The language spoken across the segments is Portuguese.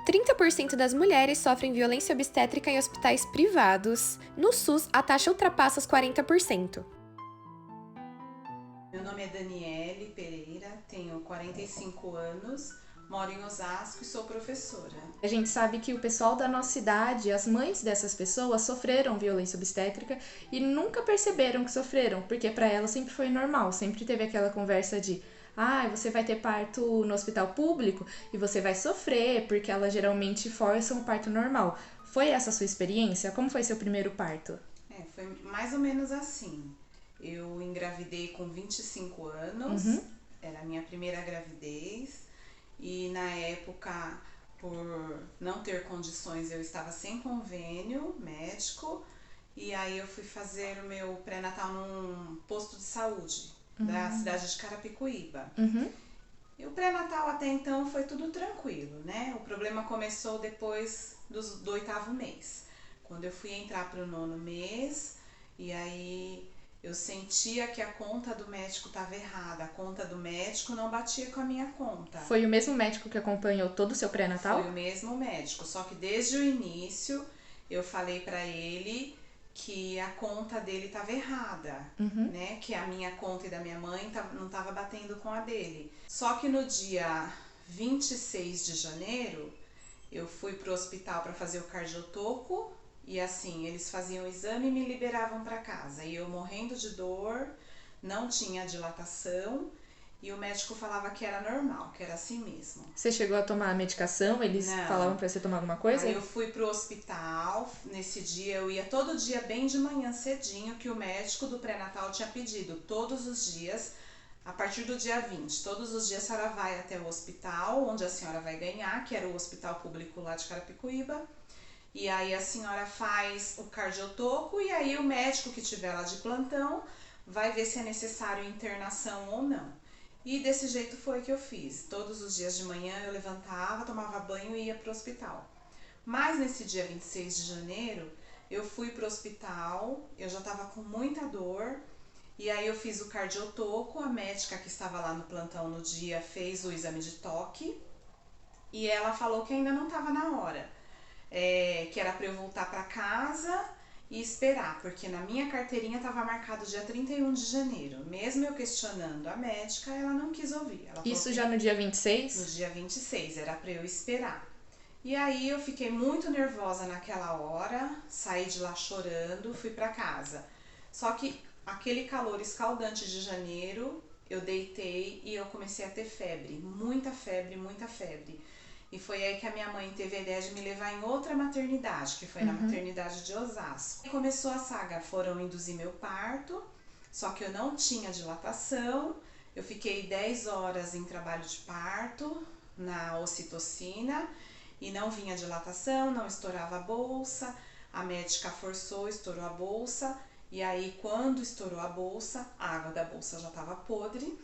30% das mulheres sofrem violência obstétrica em hospitais privados. No SUS, a taxa ultrapassa os 40%. Meu nome é Daniele Pereira, tenho 45 anos, moro em Osasco e sou professora. A gente sabe que o pessoal da nossa idade, as mães dessas pessoas, sofreram violência obstétrica e nunca perceberam que sofreram, porque para elas sempre foi normal, sempre teve aquela conversa de você vai ter parto no hospital público e você vai sofrer, porque elas geralmente forçam o parto normal. Foi essa a sua experiência? Como foi seu primeiro parto? Foi mais ou menos assim. Eu engravidei com 25 anos, era a minha primeira gravidez, e na época, por não ter condições, eu estava sem convênio médico, e aí eu fui fazer o meu pré-natal num posto de saúde da cidade de Carapicuíba. E o pré-natal até então foi tudo tranquilo, né? O problema começou depois do 8º mês, quando eu fui entrar para o 9º mês, e aí eu sentia que a conta do médico estava errada, a conta do médico não batia com a minha conta. Foi o mesmo médico que acompanhou todo o seu pré-natal? Foi o mesmo médico, só que desde o início eu falei para ele que a conta dele estava errada, né? Que a minha conta e da minha mãe não estava batendo com a dele. Só que no dia 26 de janeiro eu fui pro hospital para fazer o cardiotoco e assim, eles faziam o exame e me liberavam para casa. E eu morrendo de dor, não tinha dilatação e o médico falava que era normal, que era assim mesmo. Você chegou a tomar a medicação? Eles falavam pra você tomar alguma coisa? Aí eu fui pro hospital, nesse dia eu ia todo dia bem de manhã cedinho, que o médico do pré-natal tinha pedido todos os dias, a partir do dia 20, todos os dias a senhora vai até o hospital, onde a senhora vai ganhar, que era o hospital público lá de Carapicuíba, e aí a senhora faz o cardiotoco e aí o médico que tiver lá de plantão vai ver se é necessário internação ou não. E desse jeito foi que eu fiz. Todos os dias de manhã eu levantava, tomava banho e ia pro hospital. Mas nesse dia 26 de janeiro, eu fui pro hospital, eu já tava com muita dor, e aí eu fiz o cardiotoco, a médica que estava lá no plantão no dia fez o exame de toque, e ela falou que ainda não tava na hora, que era para eu voltar para casa e esperar, porque na minha carteirinha estava marcado dia 31 de janeiro. Mesmo eu questionando a médica, ela não quis ouvir. Ela Isso já no dia 26? No dia 26, era para eu esperar. E aí eu fiquei muito nervosa naquela hora, saí de lá chorando, fui para casa. Só que aquele calor escaldante de janeiro, eu deitei e eu comecei a ter febre, muita febre, muita febre. E foi aí que a minha mãe teve a ideia de me levar em outra maternidade, que foi na maternidade de Osasco. E começou a saga, foram induzir meu parto, só que eu não tinha dilatação, eu fiquei 10 horas em trabalho de parto, na ocitocina, e não vinha dilatação, não estourava a bolsa, a médica forçou, estourou a bolsa, e aí quando estourou a bolsa, a água da bolsa já estava podre,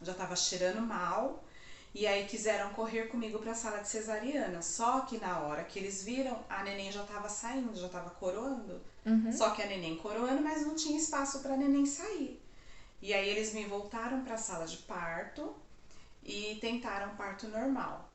já estava cheirando mal, e aí quiseram correr comigo para a sala de cesariana, só que na hora que eles viram, a neném já estava saindo, já estava coroando, só que a neném coroando, mas não tinha espaço para a neném sair. E aí eles me voltaram para a sala de parto e tentaram parto normal.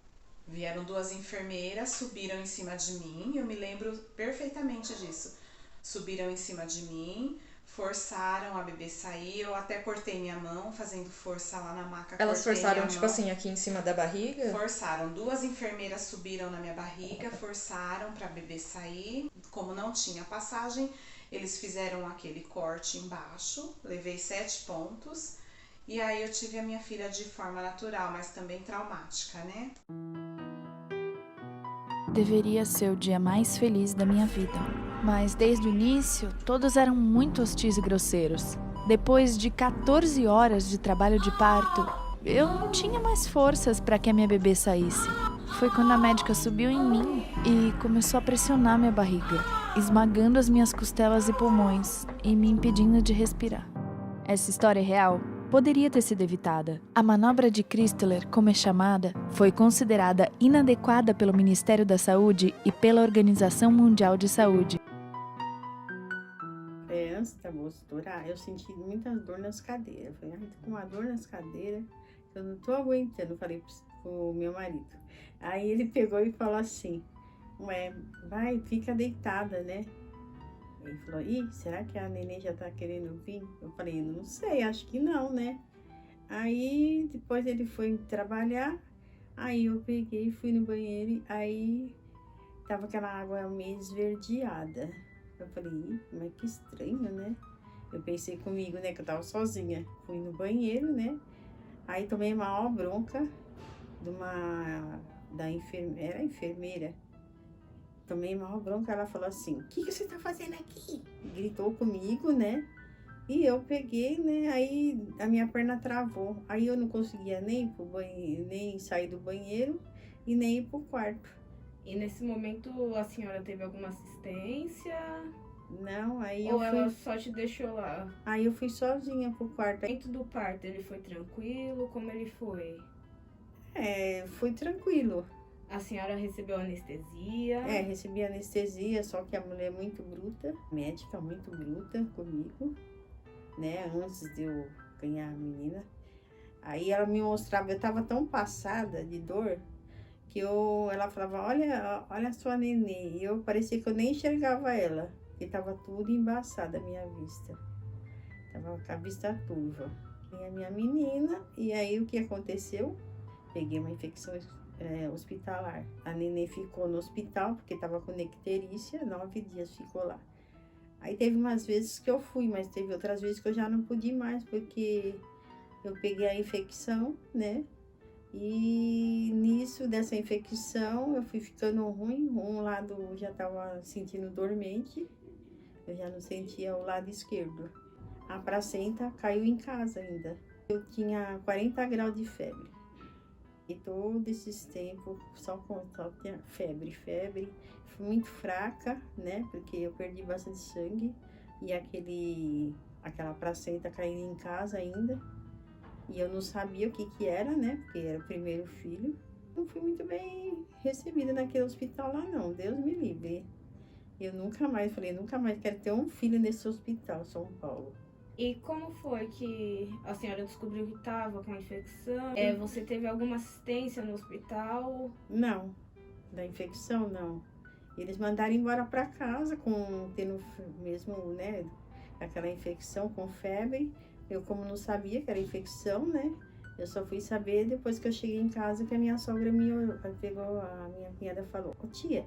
Vieram 2 enfermeiras, subiram em cima de mim, eu me lembro perfeitamente disso. Subiram em cima de mim, forçaram a bebê sair, eu até cortei minha mão fazendo força lá na maca. Elas forçaram, tipo assim, aqui em cima da barriga? Forçaram, 2 enfermeiras subiram na minha barriga, forçaram pra bebê sair. Como não tinha passagem, eles fizeram aquele corte embaixo, levei 7 pontos. E aí eu tive a minha filha de forma natural, mas também traumática, né? Deveria ser o dia mais feliz da minha vida. Mas desde o início, todos eram muito hostis e grosseiros. Depois de 14 horas de trabalho de parto, eu não tinha mais forças para que a minha bebê saísse. Foi quando a médica subiu em mim e começou a pressionar minha barriga, esmagando as minhas costelas e pulmões e me impedindo de respirar. Essa história é real. Poderia ter sido evitada. A manobra de Christler, como é chamada, foi considerada inadequada pelo Ministério da Saúde e pela Organização Mundial de Saúde. Antes da bolsa estourar, eu senti muita dor nas cadeiras. Eu falei, tô com uma dor nas cadeiras, eu não tô aguentando. Eu falei, com o meu marido. Aí ele pegou e falou assim, ué, vai, fica deitada, né? Ele falou, ih, será que a neném já tá querendo vir? Eu falei, não sei, acho que não, né? Aí depois ele foi trabalhar, aí eu peguei, fui no banheiro, aí tava aquela água meio esverdeada. Eu falei, ih, mas que estranho, né? Eu pensei comigo, né, que eu tava sozinha. Fui no banheiro, né? Aí tomei uma maior bronca da enfermeira. Tomei maior bronca, ela falou assim, o que você tá fazendo aqui? Gritou comigo, né? E eu peguei, né? Aí a minha perna travou. Aí eu não conseguia nem ir pro banheiro, nem sair do banheiro e nem ir pro quarto. E nesse momento a senhora teve alguma assistência? Não, aí Ou eu ela fui. só te deixou lá? Aí eu fui sozinha pro quarto. Dentro do parto ele foi tranquilo? Como ele foi? Foi tranquilo. A senhora recebeu anestesia? Recebi anestesia, só que a mulher é muito bruta, médica muito bruta comigo, né? Antes de eu ganhar a menina. Aí ela me mostrava, eu tava tão passada de dor que ela falava, olha a sua neném. E eu parecia que eu nem enxergava ela, porque tava tudo embaçado a minha vista. Tava com a vista turva. E a minha menina, e aí o que aconteceu? Peguei uma infecção hospitalar. A neném ficou no hospital, porque tava com necterícia, 9 dias ficou lá. Aí teve umas vezes que eu fui, mas teve outras vezes que eu já não pude ir mais, porque eu peguei a infecção, né? E nisso dessa infecção eu fui ficando ruim. Um lado eu já tava sentindo dormente, eu já não sentia o lado esquerdo. A placenta caiu em casa ainda. Eu tinha 40 graus de febre. E todo esses tempos só tinha febre. Fui muito fraca, né? Porque eu perdi bastante sangue. E aquela placenta caindo em casa ainda. E eu não sabia o que era, né? Porque era o primeiro filho. Não fui muito bem recebida naquele hospital lá, não. Deus me livre. Eu nunca mais quero ter um filho nesse hospital, São Paulo. E como foi que a senhora descobriu que estava com a infecção? Você teve alguma assistência no hospital? Não, da infecção não. Eles mandaram embora para casa tendo mesmo, né, aquela infecção com febre. Eu como não sabia que era infecção, né, eu só fui saber depois que eu cheguei em casa que a minha sogra pegou, a minha cunhada falou, ô tia,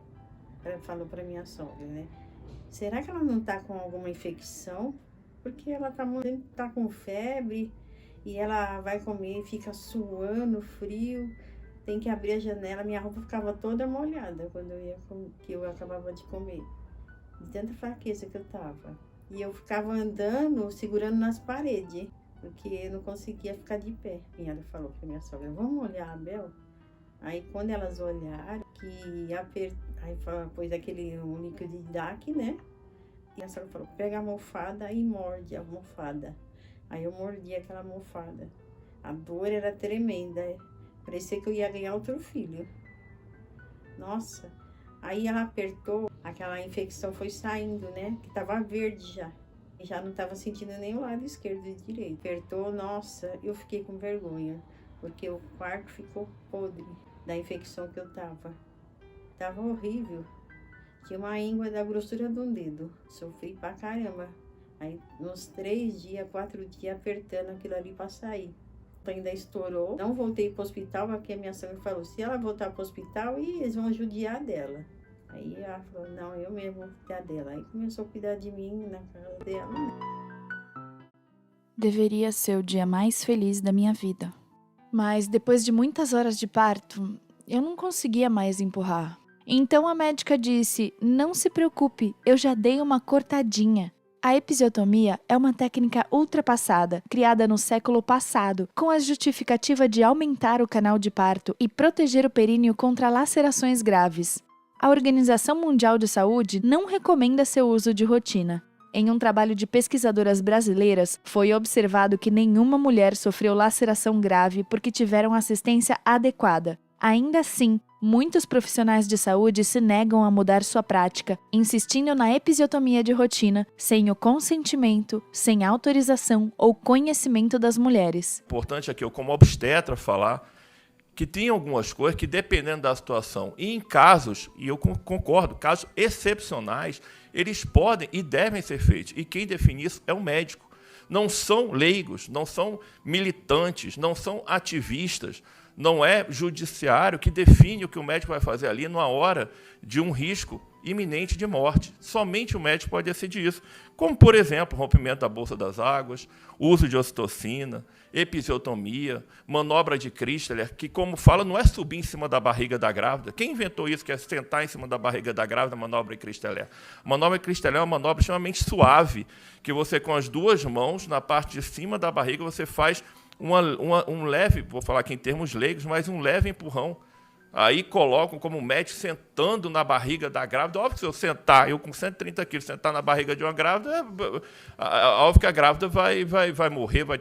ela falou para minha sogra, né, será que ela não tá com alguma infecção? Porque ela tá com febre e ela vai comer, fica suando, frio, tem que abrir a janela, minha roupa ficava toda molhada quando eu acabava de comer, de tanta fraqueza que eu tava. E eu ficava andando, segurando nas paredes, porque eu não conseguia ficar de pé. Minha ela falou pra minha sogra, vamos olhar a Bel? Aí quando elas olharam, aí pôs um líquido de DAC, né? E a sogra falou, pega a almofada e morde a almofada. Aí eu mordi aquela almofada. A dor era tremenda. Parecia que eu ia ganhar outro filho. Nossa. Aí ela apertou, aquela infecção foi saindo, né? Que tava verde já. E já não tava sentindo nem o lado esquerdo e direito. Apertou, nossa, eu fiquei com vergonha. Porque o quarto ficou podre da infecção que eu tava. Tava horrível. Tinha uma íngua da grossura de um dedo. Sofri pra caramba. Aí, uns 3 dias, 4 dias, apertando aquilo ali pra sair. Ainda estourou. Não voltei pro hospital, porque a minha sogra falou, se ela voltar pro hospital, eles vão judiar dela. Aí ela falou, não, eu mesmo vou cuidar dela. Aí começou a cuidar de mim na casa dela. Deveria ser o dia mais feliz da minha vida. Mas depois de muitas horas de parto, eu não conseguia mais empurrar. Então a médica disse, não se preocupe, eu já dei uma cortadinha. A episiotomia é uma técnica ultrapassada, criada no século passado, com a justificativa de aumentar o canal de parto e proteger o períneo contra lacerações graves. A Organização Mundial de Saúde não recomenda seu uso de rotina. Em um trabalho de pesquisadoras brasileiras, foi observado que nenhuma mulher sofreu laceração grave porque tiveram assistência adequada. Ainda assim, muitos profissionais de saúde se negam a mudar sua prática, insistindo na episiotomia de rotina, sem o consentimento, sem autorização ou conhecimento das mulheres. Importante aqui eu, como obstetra, falar que tem algumas coisas que, dependendo da situação, e em casos, e eu concordo, casos excepcionais, eles podem e devem ser feitos. E quem define isso é o médico. Não são leigos, não são militantes, não são ativistas, não é judiciário que define o que o médico vai fazer ali numa hora de um risco iminente de morte. Somente o médico pode decidir isso. Como, por exemplo, rompimento da bolsa das águas, uso de ocitocina, episiotomia, manobra de Christeler, que, como fala, não é subir em cima da barriga da grávida. Quem inventou isso, que é sentar em cima da barriga da grávida, manobra de Christeler? A manobra de Christeler é uma manobra extremamente suave, que você, com as duas mãos, na parte de cima da barriga, você faz um leve, vou falar aqui em termos leigos, mas um leve empurrão. Aí colocam como médico sentando na barriga da grávida. Óbvio que se eu sentar, eu com 130 quilos, sentar na barriga de uma grávida, óbvio que a grávida vai morrer, vai